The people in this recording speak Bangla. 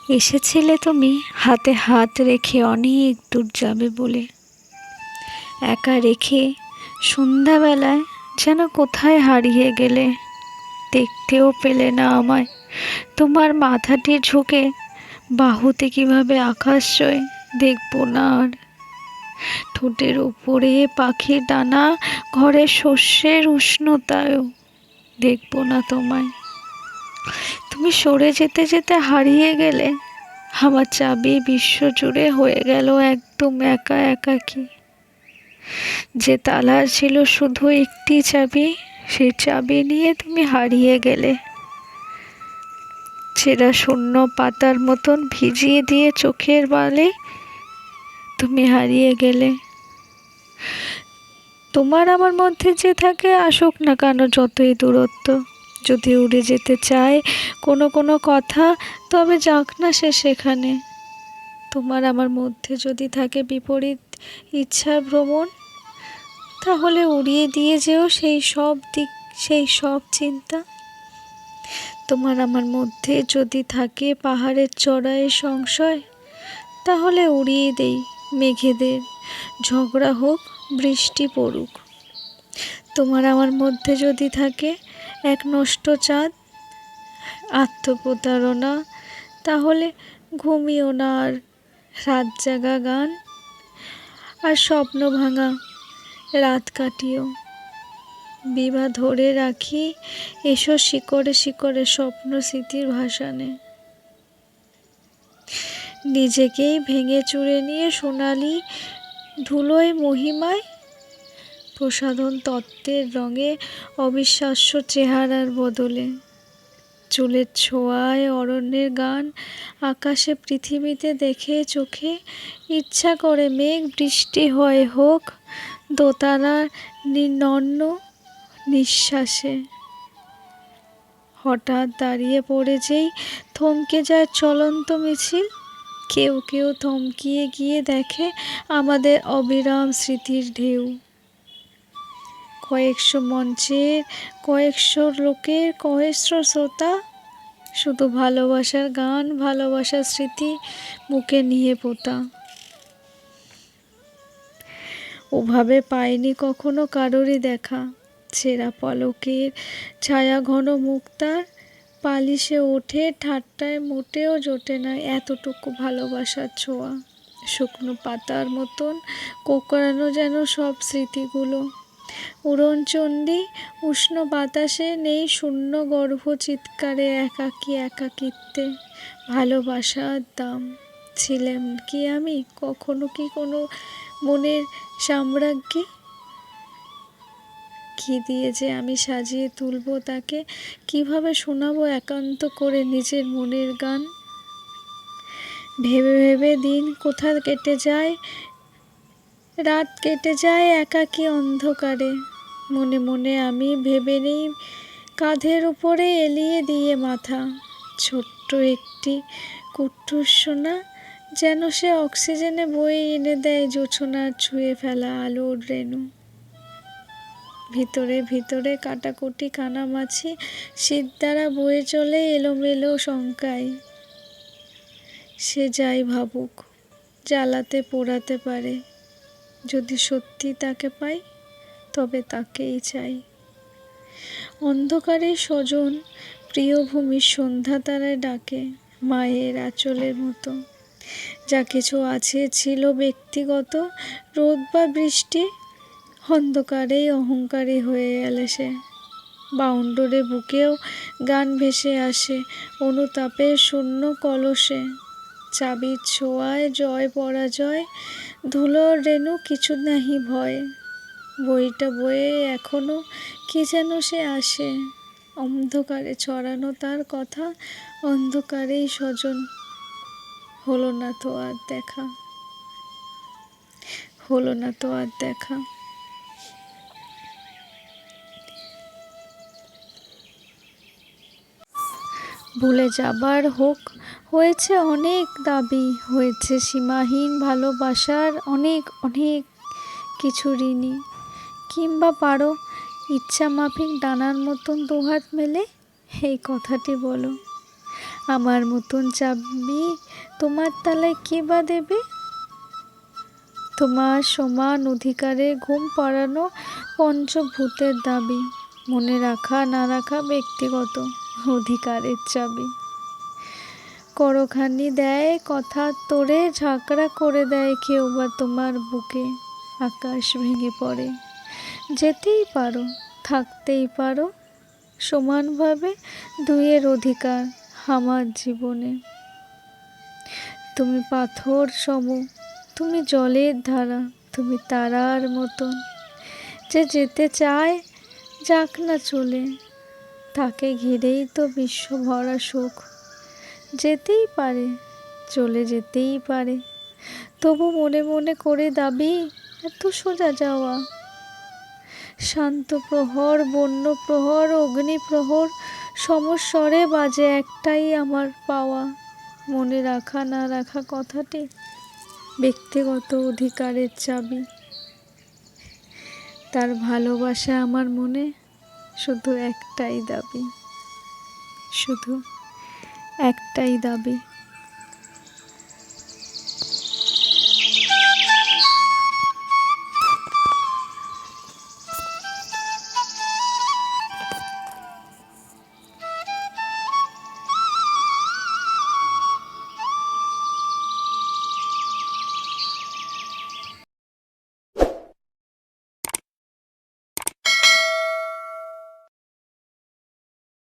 এসেছিলে তুমি হাতে হাত রেখে অনেক দূর যাবে বলে, একা রেখে সন্ধ্যাবেলায় যেন কোথায় হারিয়ে গেলে। দেখতেও পেলে না আমায়, তোমার মাথাটি ঝুঁকে বাহুতে কিভাবে আকাশ ছয় দেখবো না আর। ঠোঁটের ওপরে পাখির ডানা, ঘরের শস্যের উষ্ণতায়ও দেখবো না তোমায়। তুমি সরে যেতে যেতে হারিয়ে গেলে, আমার চাবি বিশ্বজুড়ে হয়ে গেল একদম একা একাকী। যে তালার ছিল শুধু একটি চাবি, সেই চাবি নিয়ে তুমি হারিয়ে গেলে। ছেঁড়া শূন্য পাতার মতন ভিজিয়ে দিয়ে চোখের বালে তুমি হারিয়ে গেলে। তোমার আমার মধ্যে যে থাকে আসুক না কেন যতই দূরত্ব, যদি উড়ে যেতে চায় কোনো কোনো কথা, তবে যাক না সে সেখানে। তোমার আমার মধ্যে যদি থাকে বিপরীত ইচ্ছার ভ্রমণ, তাহলে উড়িয়ে দিয়ে যেও সেই সব দিক, সেই সব চিন্তা। তোমার আমার মধ্যে যদি থাকে পাহাড়ের চড়াই সংশয়, তাহলে উড়িয়ে দেই মেঘেদের, ঝগড়া হোক বৃষ্টি পড়ুক। তোমার আমার মধ্যে যদি থাকে এক নষ্ট চাঁদ, আত্মপ্রতারণা, তাহলে ঘুমিও না আর রাত জাগা গান, আর স্বপ্ন ভাঙা রাত কাটিও। বিভা ধরে রাখি এসো শিকড়ে শিকড়ে স্বপ্ন স্মৃতির ভাসানে। নিজেকেই ভেঙে চুরে নিয়ে সোনালি ধুলোয় মহিমায়, প্রসাধন তত্ত্বের রঙে অবিশ্বাস্য চেহারার বদলে। চুলের ছোঁয়ায় অরণ্যের গান, আকাশে পৃথিবীতে দেখে চোখে ইচ্ছা করে মেঘ বৃষ্টি হয় হোক, দোতারা নির্নন্ন নিঃশ্বাসে। হঠাৎ দাঁড়িয়ে পড়ে যেই থমকে যায় চলন্ত মিছিল, কেউ কেউ থমকিয়ে গিয়ে দেখে আমাদের অবিরাম স্মৃতির ঢেউ। কয়েকশো মঞ্চের, কয়েকশো লোকের, কয়েকশো শ্রোতা, শুধু ভালোবাসার গান, ভালোবাসার স্মৃতি বুকে নিয়ে পোতা। ওভাবে পাইনি কখনো কারোরই দেখা, ছেঁড়া পলকের ছায়া ঘন মুক্তার, পালিশে ওঠে ঠাট্টায় মোটেও জোটে না এতটুকু ভালোবাসার ছোঁয়া। শুকনো পাতার মতন কোঁকড়ানো যেন সব স্মৃতিগুলো। উড়নচণ্ডী উষ্ণ বাতাসে নেই শূন্য গর্ভ চিৎকারে একাকী একাকিত্বে। ভালোবাসার দাম ছিলাম কি আমি কখনো কি কোনো মনের সাম্রাজ্ঞী? কি দিয়ে যে আমি সাজিয়ে তুলবো তাকে, কিভাবে শোনাবো একান্ত করে নিজের মনের গান। ভেবে ভেবে দিন কোথা কেটে যায়, রাত কেটে যায় একাকী অন্ধকারে। মনে মনে আমি ভেবে নেই কাঁধের উপরে এলিয়ে দিয়ে মাথা, ছোট্ট একটি কুট্টুস সোনা, যেন সে অক্সিজেনে বয়ে এনে দেয় জোছনার ছুঁয়ে ফেলা আলোর রেণু। ভিতরে ভিতরে কাটাকুটি কানামাছি শীত দ্বারা বয়ে চলে এলোমেলো শঙ্কায়। সে যাই ভাবুক জ্বালাতে পোড়াতে পারে, যদি সত্যি তাকে পাই তবে তাকেই চাই। অন্ধকারে স্বজন প্রিয় ভূমির সন্ধ্যা তারায় ডাকে মায়ের আঁচলের মতো। যা কিছু আছে ছিল ব্যক্তিগত, রোদ বা বৃষ্টি, অন্ধকারেই অহংকারী হয়ে গেলে সে। বাউন্ডুরে বুকেও গান ভেসে আসে অনুতাপের শূন্য কলসে। চাবির ছোঁয়ায় জয় পরাজয়, ধুলোর রেণু কিছু নাহি ভয়। বইটা বয়ে এখনো কি যেন সে আসে, অন্ধকারে ছড়ানো তার কথা, অন্ধকারেই স্বজন। হলো না তো আর দেখা, হলো না তো আর দেখা। ভুলে যাবার হোক হয়েছে অনেক দাবি, হয়েছে সীমাহীন ভালোবাসার অনেক অনেক কিছু ঋণী। কিংবা পারো ইচ্ছা মাফিক ডানার মতন দুহাত মেলে এই কথাটি বলো, আমার মতন চাবি তোমার তালায় কে বা দেবে? তোমার সমান অধিকারে ঘুম পাড়ানো পঞ্চভূতের দাবি, মনে রাখা না রাখা ব্যক্তিগত অধিকারের চাবি। করখানি দেয় কথা তোরে, ঝাঁকড়া করে দেয় কেউ বা তোমার বুকে, আকাশ ভেঙে পড়ে। যেতেই পারো, থাকতেই পারো, সমানভাবে দুইয়ের অধিকার আমার জীবনে। তুমি পাথর সম, তুমি জলের ধারা, তুমি তারার মতন। যে যেতে চায় যাক না চলে, তাকে ঘিরেই তো বিশ্ব ভরা সুখ। যেতেই পারে, চলে যেতেই পারে, তবু মনে মনে করে দাবি এত সোজা যাওয়া। শান্ত প্রহর, বন্য প্রহর, অগ্নি প্রহর সমস্বরে বাজে একটাই আমার পাওয়া, মনে রাখা না রাখা কথাটি ব্যক্তিগত অধিকারের চাবি। তার ভালোবাসা আমার মনে শুধু একটাই দাবি, শুধু একটাই দাবি।